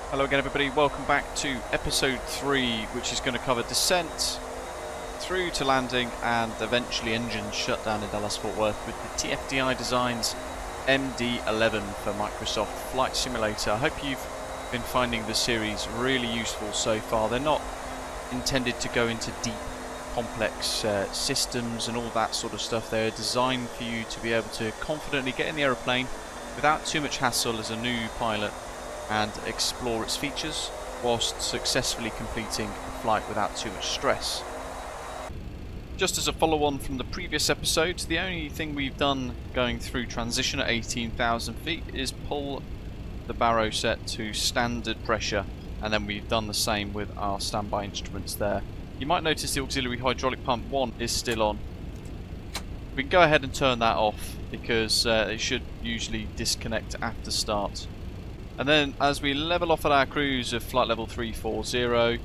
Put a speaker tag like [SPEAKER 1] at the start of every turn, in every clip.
[SPEAKER 1] Hello again everybody, welcome back to episode 3, which is going to cover descent through to landing and eventually engine shutdown in Dallas Fort Worth with the TFDi Design's MD-11 for Microsoft Flight Simulator. I hope you've been finding the series really useful so far. They're not intended to go into deep complex systems and all that sort of stuff. They're designed for you to be able to confidently get in the aeroplane without too much hassle as a new pilot and explore its features whilst successfully completing a flight without too much stress. Just as a follow-on from the previous episode, the only thing we've done going through transition at 18,000 feet is pull the baro set to standard pressure, and then we've done the same with our standby instruments there. You might notice the auxiliary hydraulic pump 1 is still on. We can go ahead and turn that off because it should usually disconnect after start. And then as we level off at our cruise of flight level 340,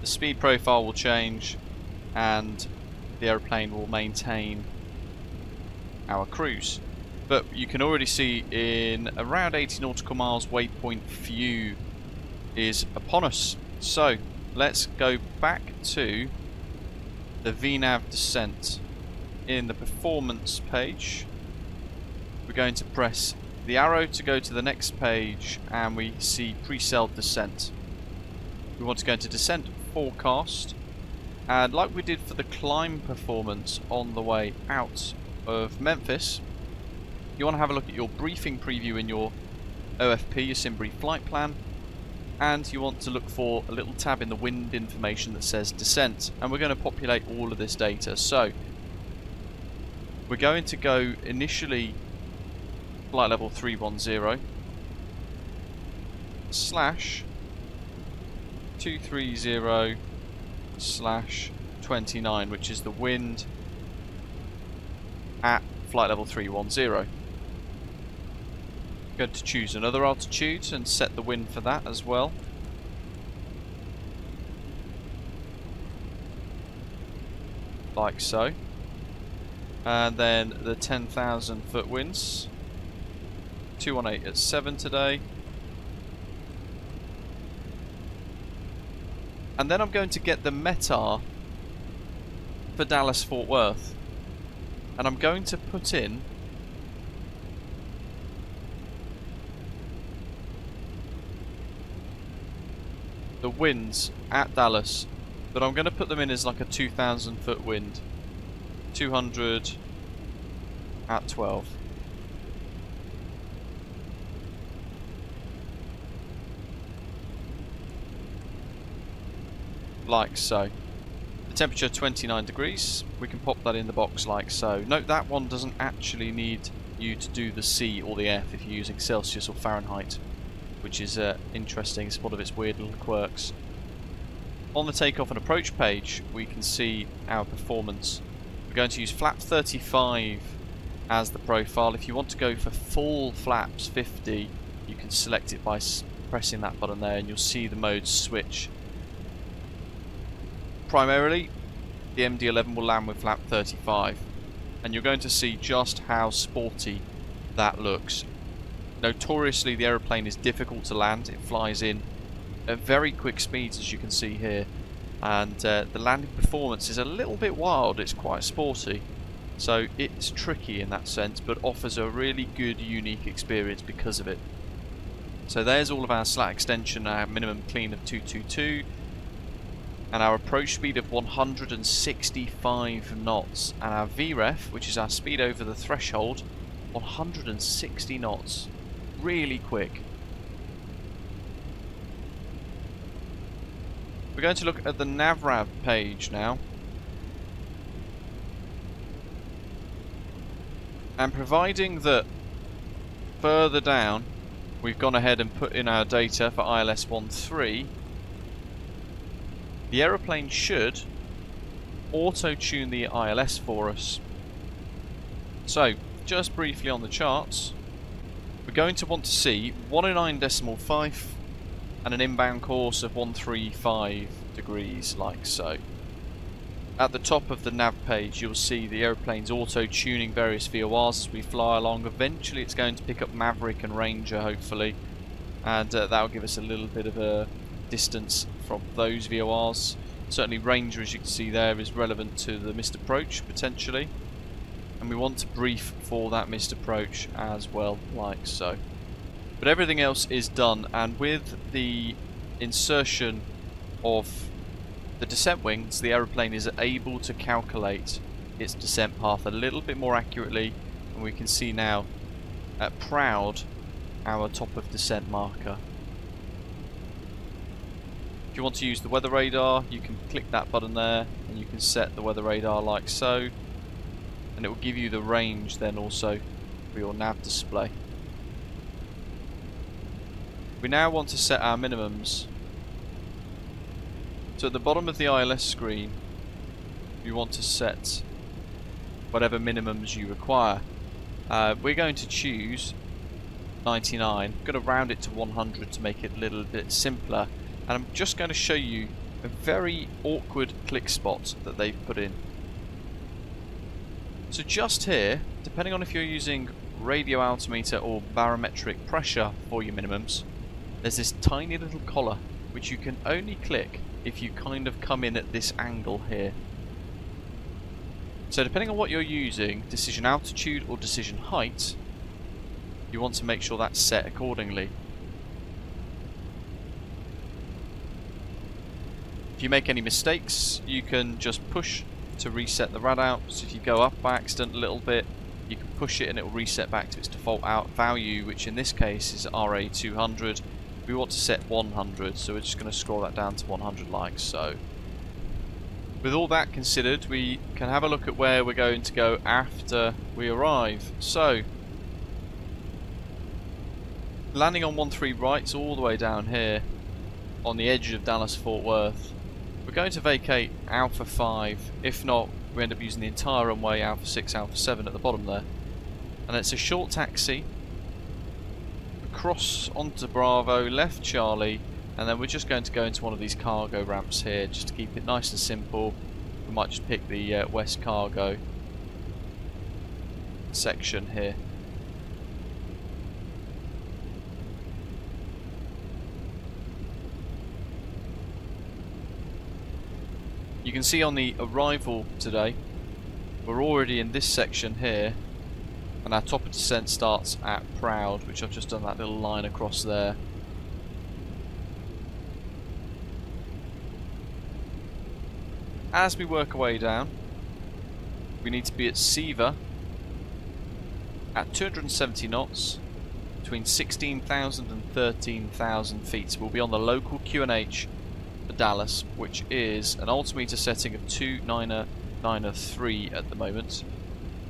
[SPEAKER 1] the speed profile will change and the aeroplane will maintain our cruise. But you can already see in around 80 nautical miles waypoint view is upon us. So let's go back to the VNAV descent. In the performance page, we're going to press the arrow to go to the next page and we see pre-sailed descent. We want to go into descent forecast, and like we did for the climb performance on the way out of Memphis, you want to have a look at your briefing preview in your OFP, your sim brief flight plan, and you want to look for a little tab in the wind information that says descent, and we're going to populate all of this data. So we're going to go initially flight level 310 slash 230 slash 29, which is the wind at flight level 310. I'm going to choose another altitude and set the wind for that as well. Like so. And then the 10,000 foot winds. 218 at 7 today. And then I'm going to get the METAR for Dallas Fort Worth, and I'm going to put in the winds at Dallas, but I'm going to put them in as like a 2,000 foot wind. 200 at 12. Like so. The temperature 29 degrees, we can pop that in the box like so. Note that one doesn't actually need you to do the C or the F if you're using Celsius or Fahrenheit, which is interesting. It's one of its weird little quirks. On the takeoff and approach page we can see our performance. We're going to use flap 35 as the profile. If you want to go for full flaps 50, you can select it by pressing that button there and you'll see the modes switch. Primarily, the MD-11 will land with flap 35, and you're going to see just how sporty that looks. Notoriously, the aeroplane is difficult to land. It flies in at very quick speeds, as you can see here, and the landing performance is a little bit wild. It's quite sporty, so it's tricky in that sense, but offers a really good, unique experience because of it. So there's all of our slat extension, our minimum clean of 222. And our approach speed of 165 knots, and our VREF, which is our speed over the threshold, 160 knots. Really quick. We're going to look at the NavRav page now. And providing that further down we've gone ahead and put in our data for ILS 13, the aeroplane should auto-tune the ILS for us. So, just briefly on the charts, we're going to want to see 109.5 and an inbound course of 135 degrees, like so. At the top of the nav page, you'll see the aeroplane's auto-tuning various VORs as we fly along. Eventually, it's going to pick up Maverick and Ranger, hopefully. and that will give us a little bit of a distance from those VORs. Certainly Ranger, as you can see there, is relevant to the missed approach potentially, and we want to brief for that missed approach as well, like so. But everything else is done, and with the insertion of the descent wings, the aeroplane is able to calculate its descent path a little bit more accurately, and we can see now at Proud our top of descent marker. If you want to use the weather radar, you can click that button there and you can set the weather radar like so, and it will give you the range then also for your nav display. We now want to set our minimums. So at the bottom of the ILS screen you want to set whatever minimums you require. We're going to choose 99. I'm going to round it to 100 to make it a little bit simpler, and I'm just going to show you a very awkward click spot that they've put in. So just here, depending on if you're using radio altimeter or barometric pressure for your minimums, there's this tiny little collar which you can only click if you kind of come in at this angle here. So depending on what you're using, decision altitude or decision height, you want to make sure that's set accordingly. If you make any mistakes, you can just push to reset the rad out. So if you go up by accident a little bit, you can push it and it will reset back to its default out value, which in this case is RA200. We want to set 100, so we're just going to scroll that down to 100 like so. With all that considered, we can have a look at where we're going to go after we arrive. So, landing on 13 right's all the way down here on the edge of Dallas Fort Worth. We're going to vacate Alpha 5, if not we end up using the entire runway Alpha 6, Alpha 7 at the bottom there. And it's a short taxi across onto Bravo, left Charlie, and then we're just going to go into one of these cargo ramps here just to keep it nice and simple. We might just pick the West Cargo section here. You can see on the arrival today, we're already in this section here, and our top of descent starts at Proud, which I've just done that little line across there. As we work our way down, we need to be at Seaver at 270 knots, between 16,000 and 13,000 feet. So we'll be on the local QNH for Dallas, which is an altimeter setting of 2993 at the moment,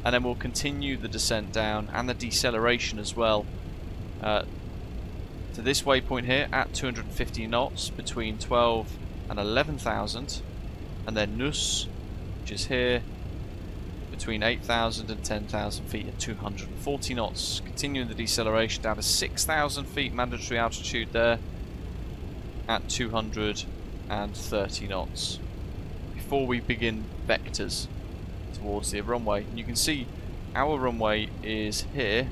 [SPEAKER 1] and then we'll continue the descent down and the deceleration as well to this waypoint here at 250 knots between 12 and 11,000, and then Nuss, which is here between 8,000 and 10,000 feet at 240 knots, continuing the deceleration down to 6,000 feet mandatory altitude there at 230 knots before we begin vectors towards the runway. And you can see our runway is here.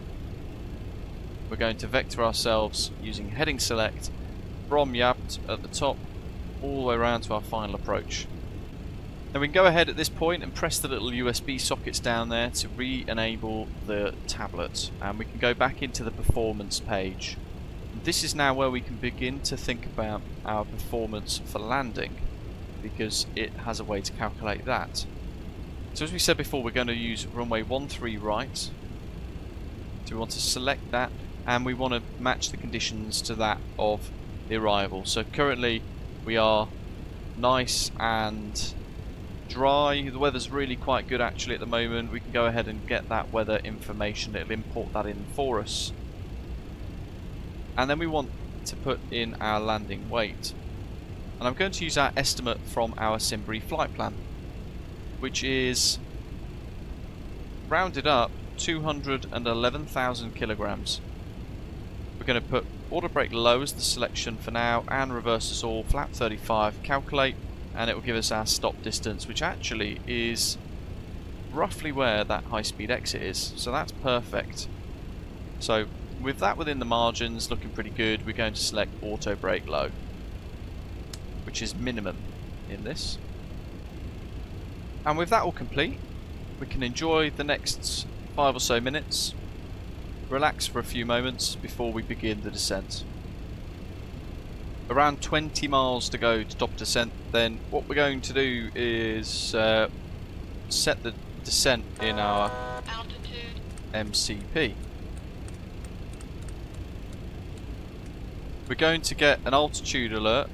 [SPEAKER 1] We're going to vector ourselves using heading select from Yapt at the top all the way around to our final approach. Now we can go ahead at this point and press the little USB sockets down there to re-enable the tablet, and we can go back into the performance page. This is now where we can begin to think about our performance for landing, because it has a way to calculate that. So as we said before, we're going to use runway 13 right. So we want to select that, and we want to match the conditions to that of the arrival. So currently we are nice and dry. The weather's really quite good actually at the moment. We can go ahead and get that weather information. It'll import that in for us. And then we want to put in our landing weight. And I'm going to use our estimate from our Simbury flight plan, which is rounded up 211,000 kilograms. We're going to put auto brake low as the selection for now, and reverse us all, flap 35, calculate, and it will give us our stop distance, which actually is roughly where that high speed exit is, so that's perfect. So with that within the margins, looking pretty good, we're going to select auto brake low, which is minimum in this. And with that all complete, we can enjoy the next 5 or so minutes, relax for a few moments before we begin the descent. Around 20 miles to go to top descent, then what we're going to do is set the descent in our
[SPEAKER 2] altitude
[SPEAKER 1] MCP. We're going to get an altitude alert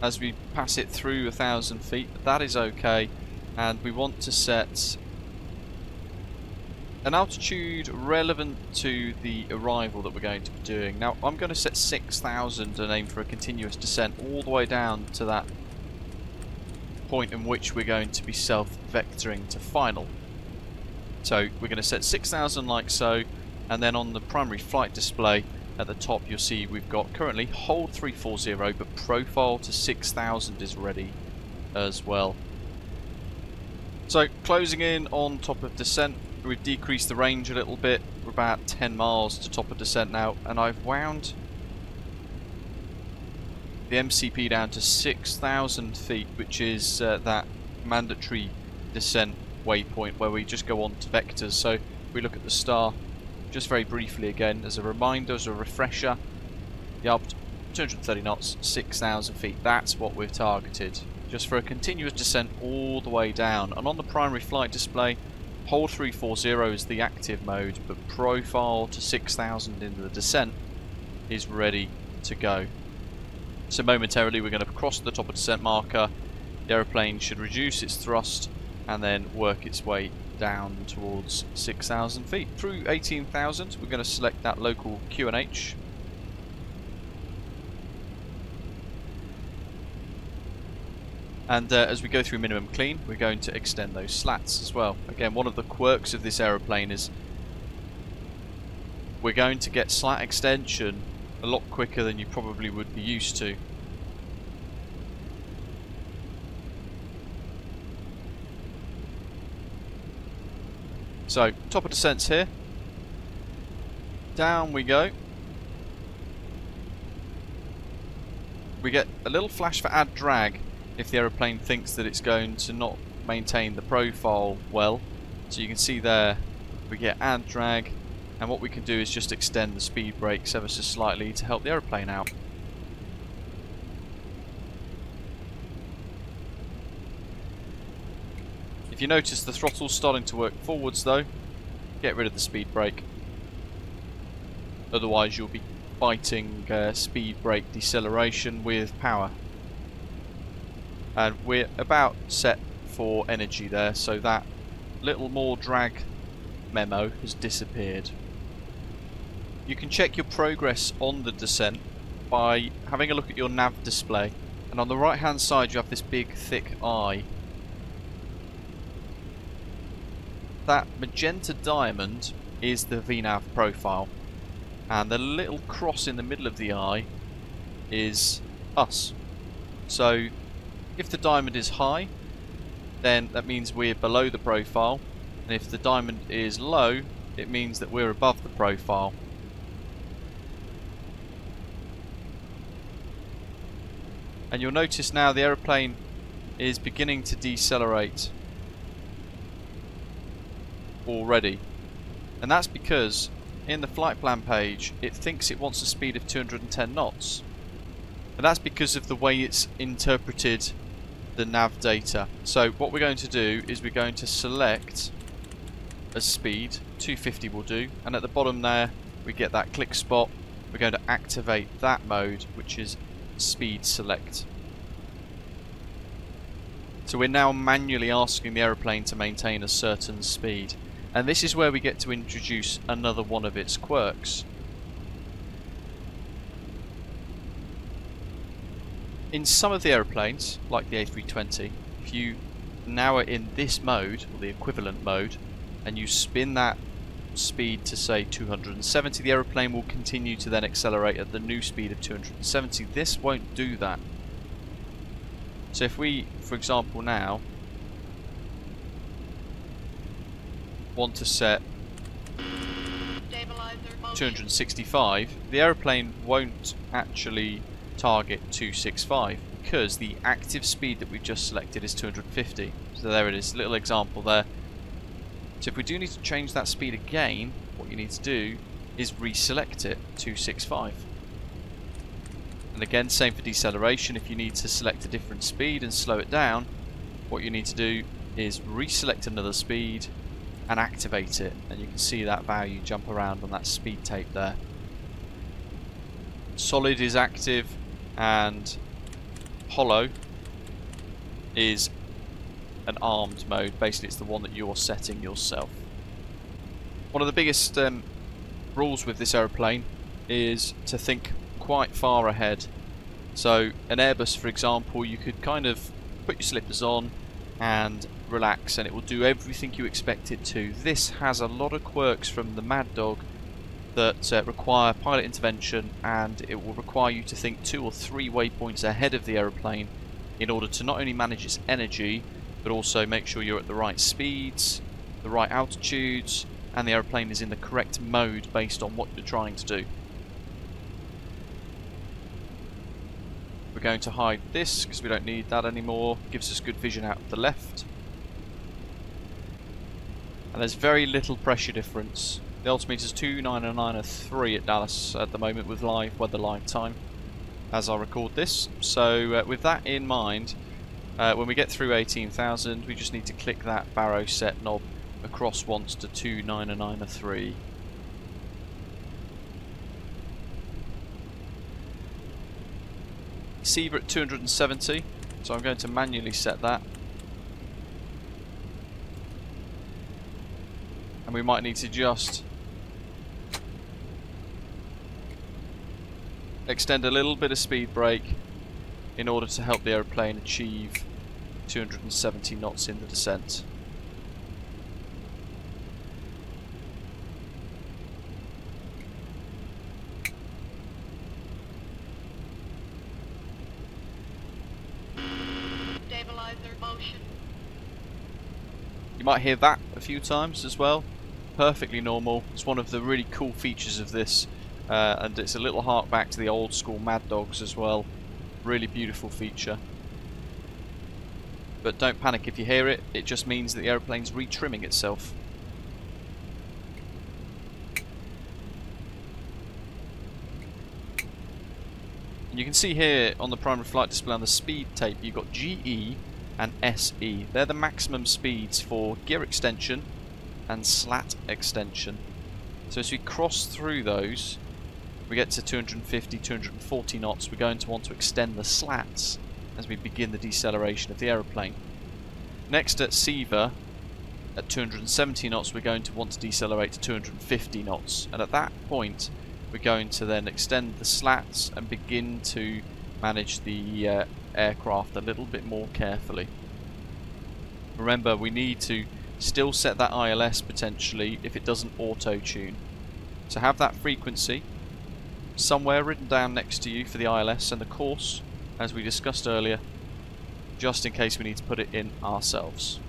[SPEAKER 1] as we pass it through 1,000 feet, but that is okay, and we want to set an altitude relevant to the arrival that we're going to be doing. Now I'm going to set 6,000 and aim for a continuous descent all the way down to that point in which we're going to be self-vectoring to final. So we're going to set 6,000 like so, and then on the primary flight display at the top you'll see we've got currently hold 340, but profile to 6,000 is ready as well. So closing in on top of descent, we've decreased the range a little bit. We're about 10 miles to top of descent now, and I've wound the MCP down to 6,000 feet, which is that mandatory descent waypoint where we just go on to vectors. So we look at the star just very briefly again as a reminder, as a refresher. Yup, 230 knots, 6,000 feet. That's what we've targeted, just for a continuous descent all the way down. And on the primary flight display, hold 340 is the active mode, but profile to 6,000 into the descent is ready to go. So momentarily we're going to cross the top of descent marker. The aeroplane should reduce its thrust and then work its way down towards 6,000 feet. Through 18,000 we're going to select that local QNH. And as we go through minimum clean, we're going to extend those slats as well. Again, one of the quirks of this aeroplane is we're going to get slat extension a lot quicker than you probably would be used to. So, top of descent's here. Down we go. We get a little flash for add drag if the aeroplane thinks that it's going to not maintain the profile well. So you can see there we get add drag, and what we can do is just extend the speed brakes ever so slightly to help the aeroplane out. If you notice the throttle's starting to work forwards though, get rid of the speed brake. Otherwise you'll be fighting speed brake deceleration with power. And we're about set for energy there, so that little more drag memo has disappeared. You can check your progress on the descent by having a look at your nav display, and on the right hand side you have this big thick eye. That magenta diamond is the VNAV profile, and the little cross in the middle of the eye is us. So if the diamond is high, then that means we're below the profile, and if the diamond is low, it means that we're above the profile. And you'll notice now the aeroplane is beginning to decelerate already, and that's because in the flight plan page it thinks it wants a speed of 210 knots, and that's because of the way it's interpreted the nav data. So what we're going to do is we're going to select a speed, 250 will do, and at the bottom there we get that click spot. We're going to activate that mode, which is speed select. So we're now manually asking the aeroplane to maintain a certain speed, and this is where we get to introduce another one of its quirks. In some of the aeroplanes, like the A320, if you now are in this mode, or the equivalent mode, and you spin that speed to say 270, the aeroplane will continue to then accelerate at the new speed of 270. This won't do that. So if we, for example now, want to set
[SPEAKER 2] stabilizer
[SPEAKER 1] 265, the aeroplane won't actually target 265 because the active speed that we've just selected is 250. So there it is, little example there. So if we do need to change that speed again, what you need to do is reselect it, 265. And again, same for deceleration. If you need to select a different speed and slow it down, what you need to do is reselect another speed and activate it, and you can see that value jump around on that speed tape there. Solid is active and hollow is an armed mode. Basically it's the one that you're setting yourself. One of the biggest rules with this aeroplane is to think quite far ahead. So an Airbus, for example, you could kind of put your slippers on and relax and it will do everything you expect it to. This has a lot of quirks from the Mad Dog that require pilot intervention, and it will require you to think 2 or 3 waypoints ahead of the aeroplane in order to not only manage its energy but also make sure you're at the right speeds, the right altitudes, and the aeroplane is in the correct mode based on what you're trying to do. We're going to hide this because we don't need that anymore. Gives us good vision out of the left. And there's very little pressure difference. The altimeter is 299.3 at Dallas at the moment with live weather live time as I record this. So with that in mind, when we get through 18,000, we just need to click that baro set knob across once to 299.3. Receiver at 270, so I'm going to manually set that. And we might need to just extend a little bit of speed brake in order to help the aeroplane achieve 270 knots in the descent. You might hear that a few times as well. Perfectly normal. It's one of the really cool features of this, and it's a little hark back to the old school Mad Dogs as well. Really beautiful feature. But don't panic if you hear it. It just means that the aeroplane's retrimming itself. And you can see here on the primary flight display on the speed tape, you've got GE and SE. They're the maximum speeds for gear extension and slat extension. So as we cross through those, we get to 250, 240 knots. We're going to want to extend the slats as we begin the deceleration of the aeroplane. Next at Seaver, at 270 knots, we're going to want to decelerate to 250 knots. And at that point, we're going to then extend the slats and begin to manage the aircraft a little bit more carefully. Remember, we need to still set that ILS potentially if it doesn't auto-tune. So have that frequency somewhere written down next to you for the ILS and the course, as we discussed earlier, just in case we need to put it in ourselves.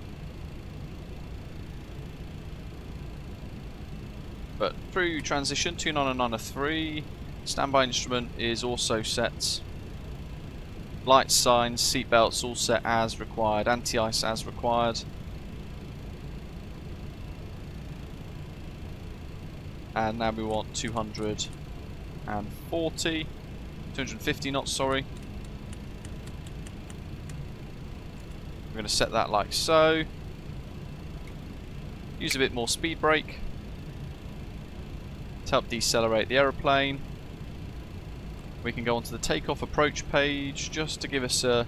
[SPEAKER 1] But through transition, 299.3, standby instrument is also set. Light signs, seat belts all set as required, anti-ice as required. And now we want 250 knots, sorry. We're going to set that like so. Use a bit more speed brake to help decelerate the aeroplane. We can go onto the takeoff approach page just to give us an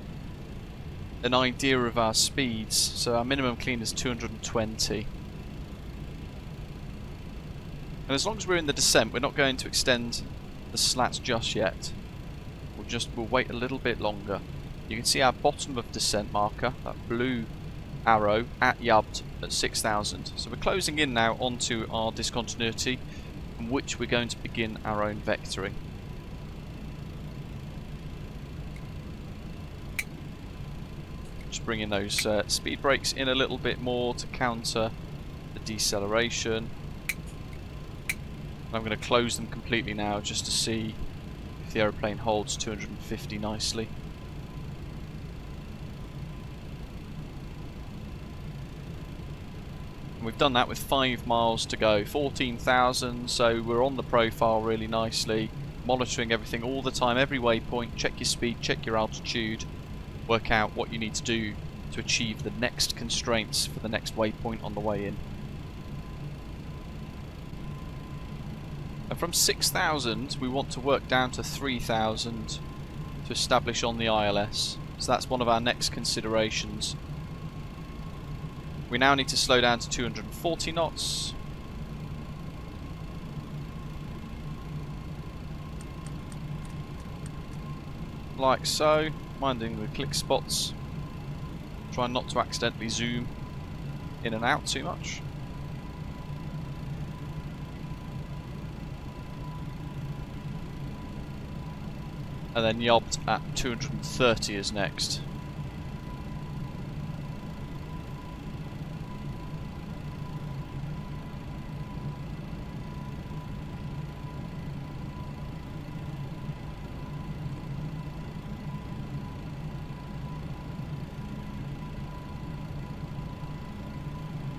[SPEAKER 1] idea of our speeds. So our minimum clean is 220. And as long as we're in the descent, we're not going to extend the slats just yet. We'll wait a little bit longer. You can see our bottom of descent marker, that blue arrow, at yubbed at 6,000. So we're closing in now onto our discontinuity, from which we're going to begin our own vectoring. Just bringing those speed brakes in a little bit more to counter the deceleration. I'm going to close them completely now just to see if the aeroplane holds 250 nicely. And we've done that with 5 miles to go, 14,000, so we're on the profile really nicely, monitoring everything all the time, every waypoint, check your speed, check your altitude, work out what you need to do to achieve the next constraints for the next waypoint on the way in. And from 6,000 we want to work down to 3,000 to establish on the ILS. So that's one of our next considerations. We now need to slow down to 240 knots. Like so, minding the click spots. Try not to accidentally zoom in and out too much. And then yobbed at 230 is next.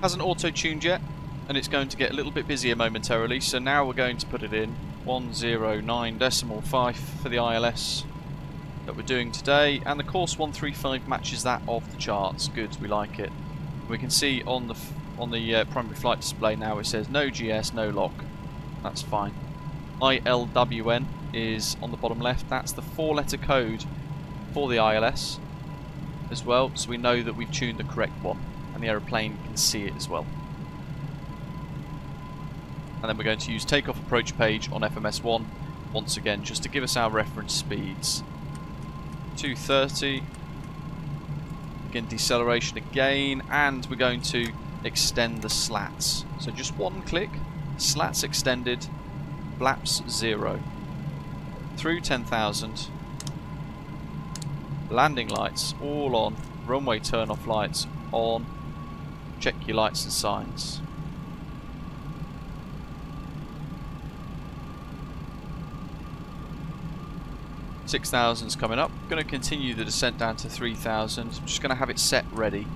[SPEAKER 1] Hasn't auto-tuned yet, and it's going to get a little bit busier momentarily, so now we're going to put it in 109.5 for the ILS that we're doing today, and the course 135 matches that of the charts. Good, we like it. We can see on the primary flight display now it says no GS, no lock. That's fine. ILWN is on the bottom left. That's the 4-letter code for the ILS as well, so we know that we've tuned the correct one. And the aeroplane can see it as well. And then we're going to use takeoff approach page on FMS1 once again just to give us our reference speeds. 230. Begin deceleration again, and we're going to extend the slats. So just one click, slats extended, flaps 0. Through 10,000. Landing lights all on, runway turn off lights on. Check your lights and signs. $6,000's coming up. Going to continue the descent down to 3,000. I'm just going to have it set ready.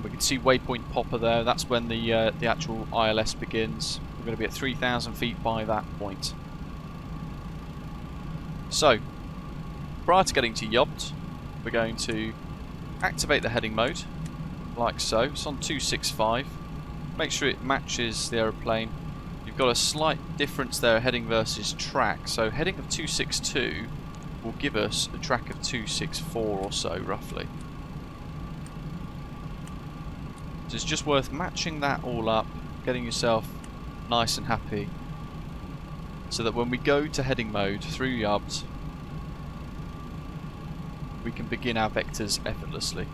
[SPEAKER 1] We can see waypoint popper there. That's when the actual ILS begins. We're going to be at 3,000 feet by that point. So, prior to getting to yobbed, we're going to activate the heading mode, like so. It's on 265. Make sure it matches the aeroplane. You've got a slight difference there, heading versus track. So heading of 262 will give us a track of 264 or so, roughly. So it's just worth matching that all up, getting yourself nice and happy, so that when we go to heading mode through yobbed, we can begin our vectors effortlessly.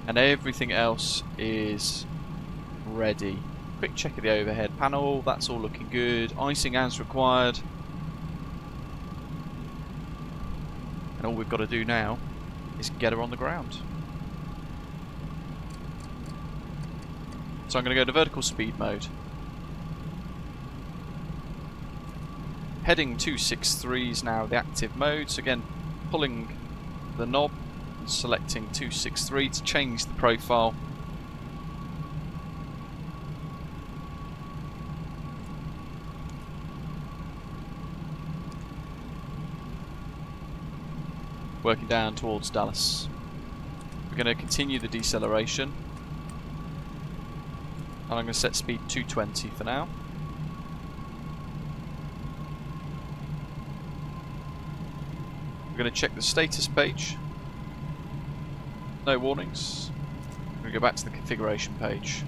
[SPEAKER 1] And everything else is ready. Quick check of the overhead panel, that's all looking good. Icing as required. And all we've got to do now is get her on the ground. So I'm going to go to vertical speed mode. Heading 263 is now the active mode. So again, pulling the knob and selecting 263 to change the profile. Working down towards Dallas. We're going to continue the deceleration. And I'm going to set speed 220 for now. We're going to check the status page. No warnings. We're going to go back to the configuration page.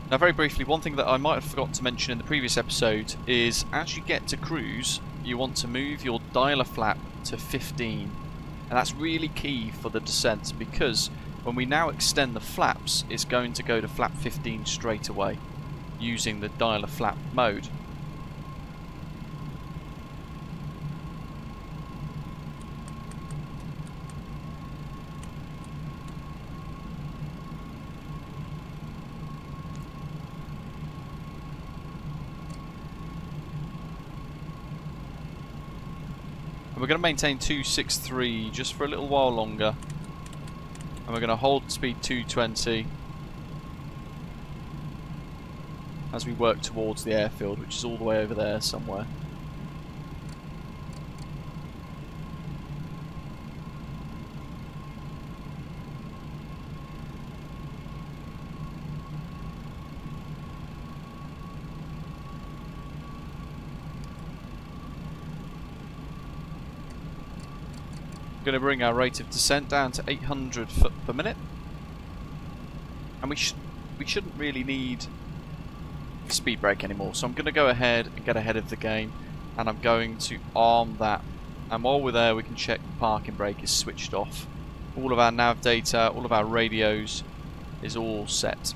[SPEAKER 1] Now very briefly, one thing that I might have forgotten to mention in the previous episode is as you get to cruise, you want to move your dialer flap to 15. And that's really key for the descent, because when we now extend the flaps, it's going to go to flap 15 straight away using the dialer flap mode. And we're going to maintain 263 just for a little while longer. And we're going to hold speed 220 as we work towards the airfield, which is all the way over there somewhere. Going to bring our rate of descent down to 800 foot per minute, and we shouldn't really need a speed brake anymore, so I'm going to go ahead and get ahead of the game, and I'm going to arm that, and while we're there we can check the parking brake is switched off. All of our nav data, all of our radios is all set.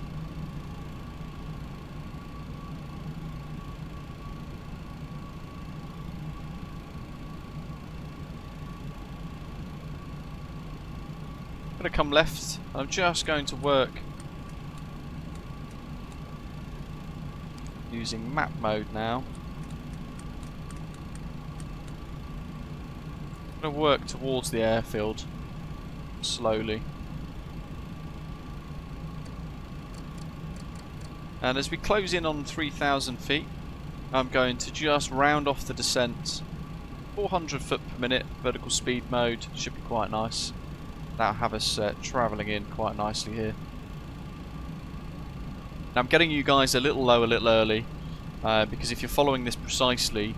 [SPEAKER 1] Going to come left. I'm just going to work using map mode now. I'm going to work towards the airfield slowly. And as we close in on 3,000 feet, I'm going to just round off the descent. 400 foot per minute, vertical speed mode, should be quite nice. That'll have us travelling in quite nicely here. Now I'm getting you guys a little low, a little early, because if you're following this precisely,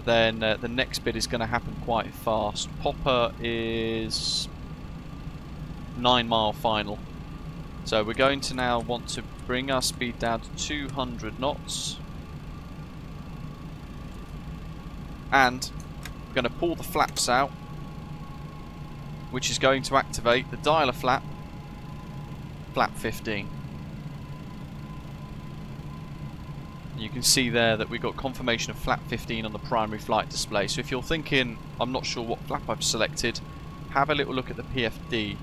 [SPEAKER 1] then the next bit is going to happen quite fast. Popper is 9 mile final. So we're going to now want to bring our speed down to 200 knots. And we're going to pull the flaps out, which is going to activate the dialer flap, flap 15. You can see there that we've got confirmation of flap 15 on the primary flight display. So if you're thinking, I'm not sure what flap I've selected, have a little look at the PFD.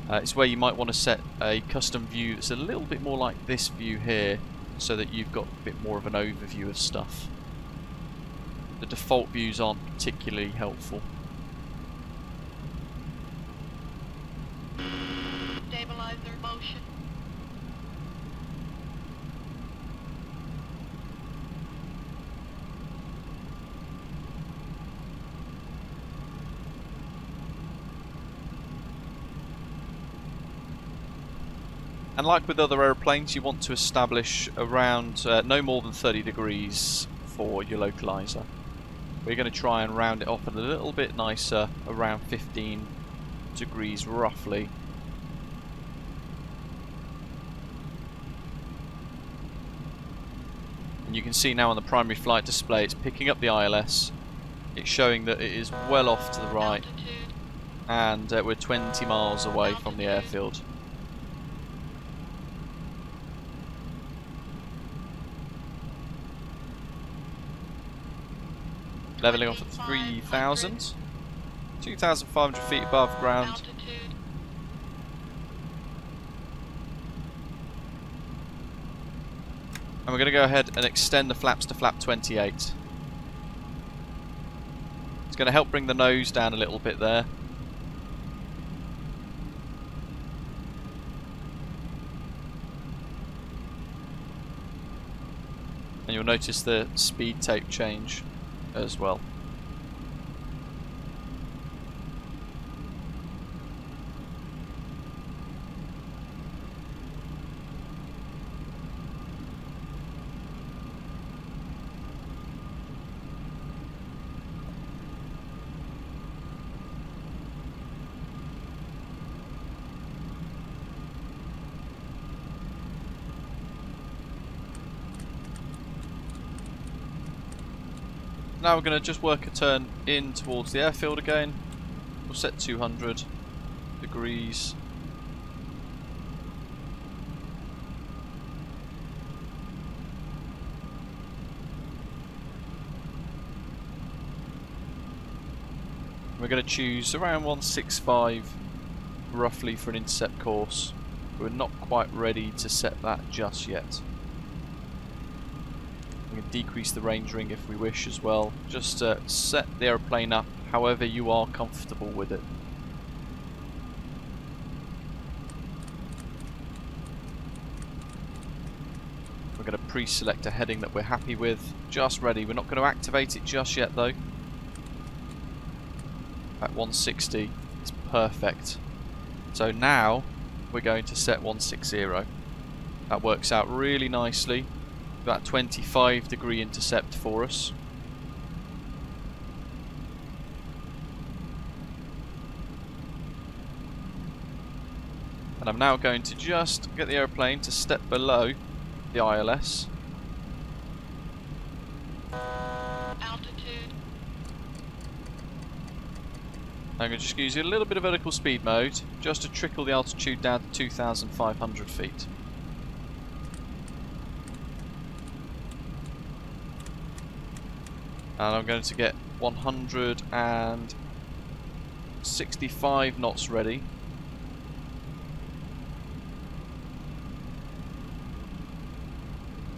[SPEAKER 1] It's where you might want to set a custom view that's a little bit more like this view here, so that you've got a bit more of an overview of stuff. The default views aren't particularly helpful.
[SPEAKER 2] Stabilizer motion.
[SPEAKER 1] And like with other aeroplanes, you want to establish around no more than 30 degrees for your localizer. We're going to try and round it off a little bit nicer, around 15 degrees roughly. And you can see now on the primary flight display it's picking up the ILS. It's showing that it is well off to the right, and we're 20 miles away from the airfield. Leveling off at 3,000, 2,500 feet above ground. And we're going to go ahead and extend the flaps to flap 28. It's going to help bring the nose down a little bit there. And you'll notice the speed tape change as well. Now we're going to just work a turn in towards the airfield again. We'll set 200 degrees. We're going to choose around 165 roughly for an intercept course. We're not quite ready to set that just yet. We can decrease the range ring if we wish as well. Just set the aeroplane up however you are comfortable with it. We're going to pre-select a heading that we're happy with. Just ready. We're not going to activate it just yet though. At 160 is perfect. So now we're going to set 160. That works out really nicely. About 25 degree intercept for us. And I'm now going to just get the aeroplane to step below the ILS.
[SPEAKER 2] Altitude.
[SPEAKER 1] I'm going to just use a little bit of vertical speed mode just to trickle the altitude down to 2,500 feet. And I'm going to get 165 knots ready.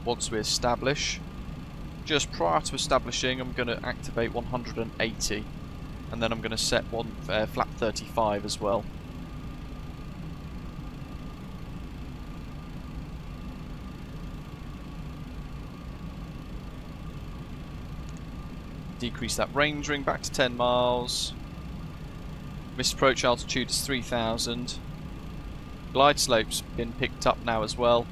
[SPEAKER 1] Once we establish, just prior to establishing, I'm going to activate 180. And then I'm going to set one flap 35 as well. Decrease that range ring back to 10 miles. Missed approach altitude is 3,000. Glide slope's been picked up now as well.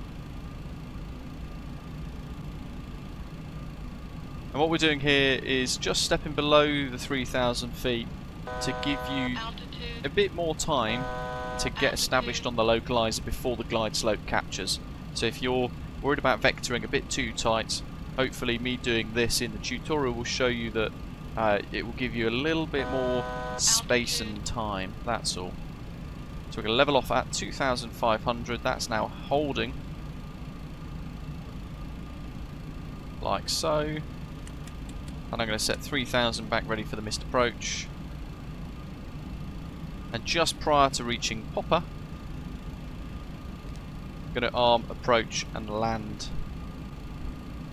[SPEAKER 1] And what we're doing here is just stepping below the 3,000 feet to give you a bit more time to get established on the localizer before the glide slope captures. So if you're worried about vectoring a bit too tight, hopefully me doing this in the tutorial will show you that it will give you a little bit more space and time, that's all. So we're going to level off at 2,500, that's now holding. Like so. And I'm going to set 3,000 back ready for the missed approach. And just prior to reaching Popper, I'm going to arm, approach and land.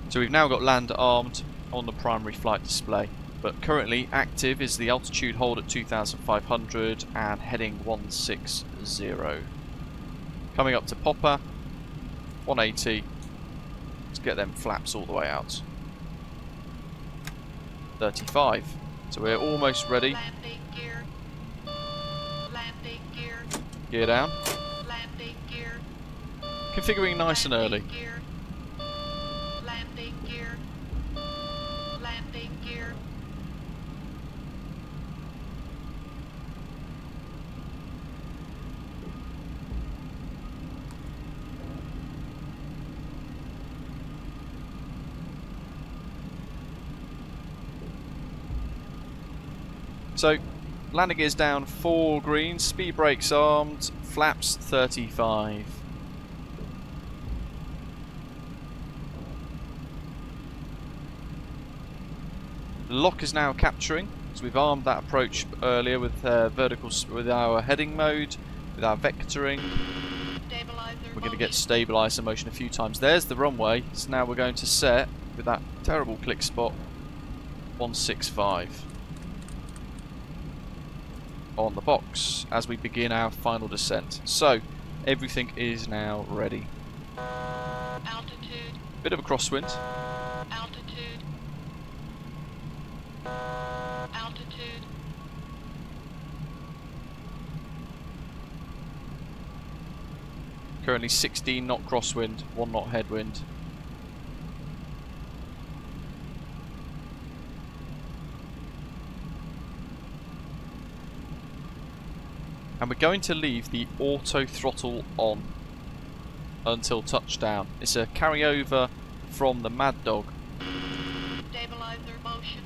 [SPEAKER 1] So we've now got land armed on the primary flight display. But currently active is the altitude hold at 2,500 and heading 160. Coming up to Popper, 180. Let's get them flaps all the way out. 35. So we're almost ready.
[SPEAKER 2] Landing gear. Landing gear.
[SPEAKER 1] Gear down.
[SPEAKER 2] Landing gear.
[SPEAKER 1] Configuring nice and early.
[SPEAKER 2] Landing gear. Landing gear. Landing gear.
[SPEAKER 1] So, landing gears down, 4 green, speed brakes armed, flaps 35. The lock is now capturing, so we've armed that approach earlier with with our heading mode, with our vectoring. We're going to get stabilizer motion a few times. There's the runway, so now we're going to set, with that terrible click spot, 165. On the box as we begin our final descent. So everything is now ready.
[SPEAKER 2] Altitude.
[SPEAKER 1] Bit of a crosswind.
[SPEAKER 2] Altitude. Altitude.
[SPEAKER 1] Currently 16 knot crosswind, 1 knot headwind. And we're going to leave the auto throttle on until touchdown. It's a carryover from the Mad Dog.
[SPEAKER 2] Stabilizer motion.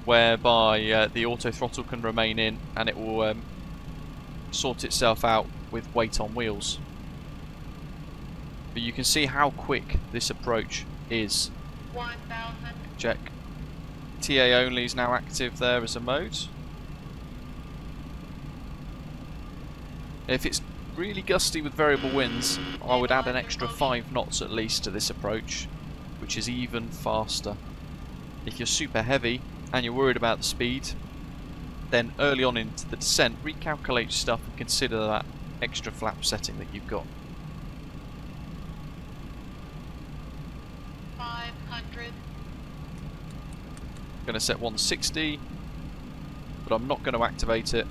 [SPEAKER 1] whereby the auto throttle can remain in and it will sort itself out with weight on wheels. But you can see how quick this approach is.
[SPEAKER 2] 1000.
[SPEAKER 1] Check. TA only is now active there as a mode. If it's really gusty with variable winds, I would add an extra 5 knots at least to this approach, which is even faster. If you're super heavy and you're worried about the speed, then early on into the descent, recalculate your stuff and consider that extra flap setting that you've got.
[SPEAKER 2] 500.
[SPEAKER 1] Going to set 160, but I'm not going to activate it.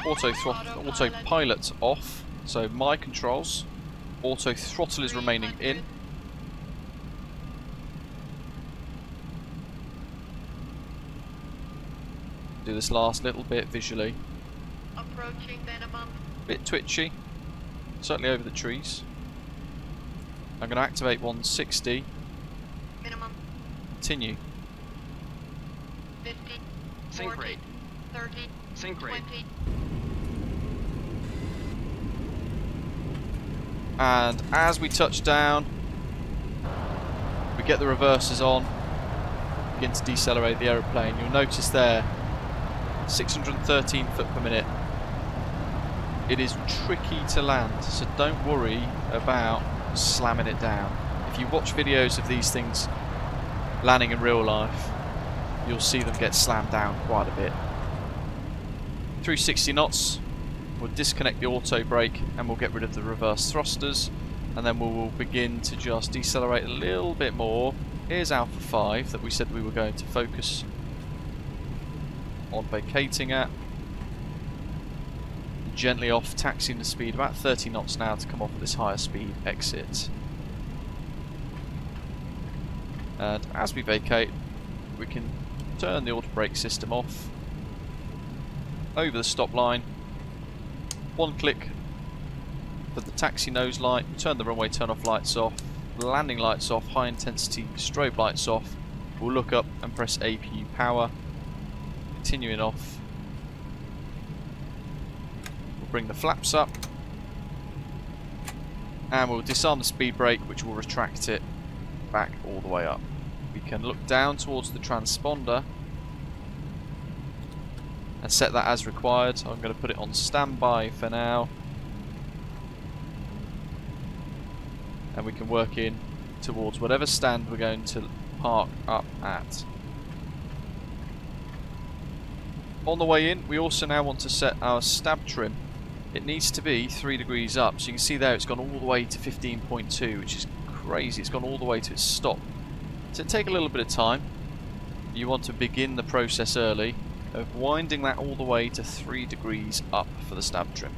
[SPEAKER 1] Autopilot off, so my controls. Auto throttle is remaining in. Do this last little bit visually.
[SPEAKER 2] Approaching minimum.
[SPEAKER 1] Bit twitchy, certainly over the trees. I'm going to activate 160.
[SPEAKER 2] Minimum.
[SPEAKER 1] Continue.
[SPEAKER 2] 50.
[SPEAKER 3] Sync
[SPEAKER 2] 40,
[SPEAKER 3] rate.
[SPEAKER 2] 30.
[SPEAKER 3] Sync rate.
[SPEAKER 2] 20.
[SPEAKER 1] And as we touch down, we get the reversers on, begin to decelerate the aeroplane. You'll notice there, 613 foot per minute. It is tricky to land, so don't worry about slamming it down. If you watch videos of these things landing in real life, you'll see them get slammed down quite a bit. Through 60 knots, we'll disconnect the auto brake and we'll get rid of the reverse thrusters, and then we will begin to just decelerate a little bit more. Here's Alpha 5 that we said we were going to focus on vacating at. Gently off, taxiing the speed about 30 knots now to come off of this higher speed exit. And as we vacate, we can turn the auto brake system off, over the stop line, one click for the taxi nose light, turn the runway turn off lights off, landing lights off, high intensity strobe lights off. We'll look up and press APU power, continuing off. We'll bring the flaps up and we'll disarm the speed brake, which will retract it back all the way up. We can look down towards the transponder and set that as required. I'm going to put it on standby for now, and we can work in towards whatever stand we're going to park up at. On the way in, we also now want to set our stab trim. It needs to be 3 degrees up, so you can see there it's gone all the way to 15.2, which is crazy. It's gone all the way to its stop. So take a little bit of time. You want to begin the process early of winding that all the way to 3 degrees up for the stab trim.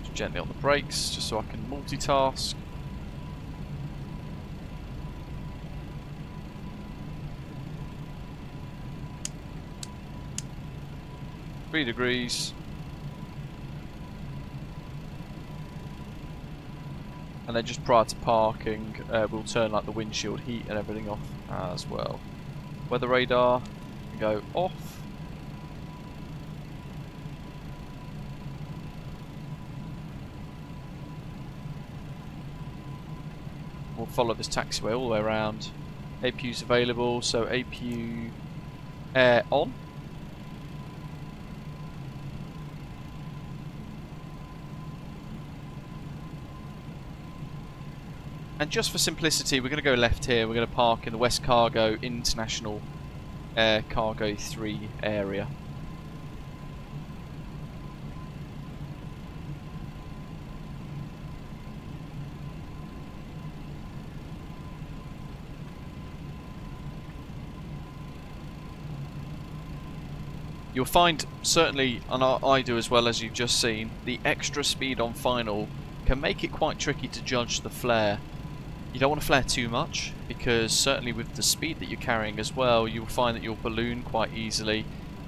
[SPEAKER 1] Just gently on the brakes, just so I can multitask. Three degrees. And then just prior to parking, we'll turn like the windshield heat and everything off as well. Weather radar can go off. We'll follow this taxiway all the way around. APU's available, so APU air on. And just for simplicity, we're going to go left here. We're going to park in the West Cargo International Air Cargo 3 area. You'll find, certainly, and I do as well as you've just seen, the extra speed on final can make it quite tricky to judge the flare. You don't want to flare too much, because certainly with the speed that you're carrying as well, you'll find that you'll balloon quite easily.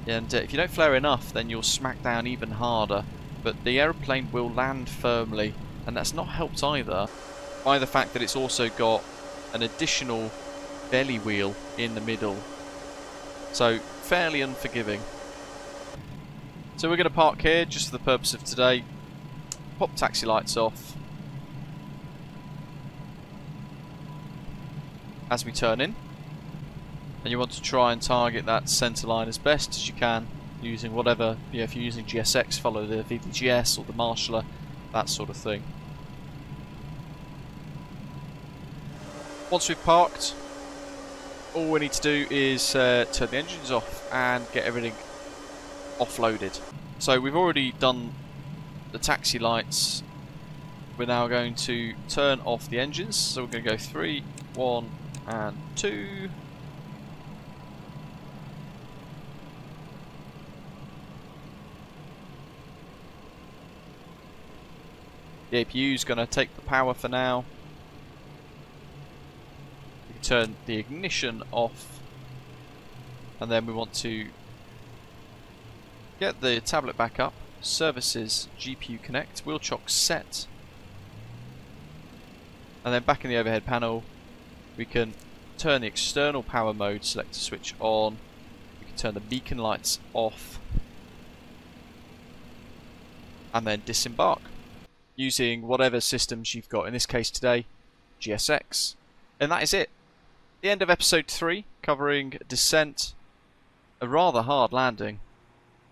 [SPEAKER 1] And if you don't flare enough, then you'll smack down even harder. But the aeroplane will land firmly, and that's not helped either by the fact that it's also got an additional belly wheel in the middle. So fairly unforgiving. So we're going to park here just for the purpose of today. Pop taxi lights off as we turn in. And you want to try and target that centre line as best as you can using whatever, if you're using GSX, follow the VBGS or the marshaller, that sort of thing. Once we've parked, all we need to do is turn the engines off and get everything offloaded. So we've already done the taxi lights. We're now going to turn off the engines. So we're going to go 3, 1 and 2. The APU is going to take the power for now. We can turn the ignition off, and then we want to get the tablet back up. Services, GPU connect, wheel chock set, and then back in the overhead panel we can turn the external power mode selector switch on. We can turn the beacon lights off, and then disembark using whatever systems you've got, in this case today, GSX. And that is it. The end of episode 3, covering descent, a rather hard landing,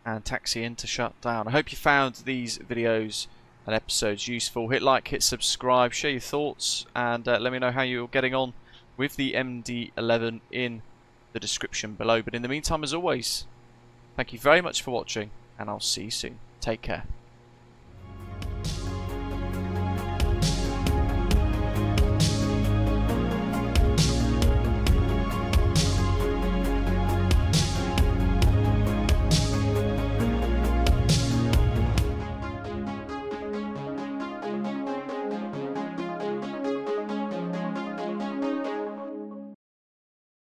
[SPEAKER 1] and taxi into Shutdown. I hope you found these videos and episodes useful. Hit like, hit subscribe, share your thoughts, and let me know how you're getting on with the MD-11 in the description below. But in the meantime, as always, thank you very much for watching, and I'll see you soon. Take care.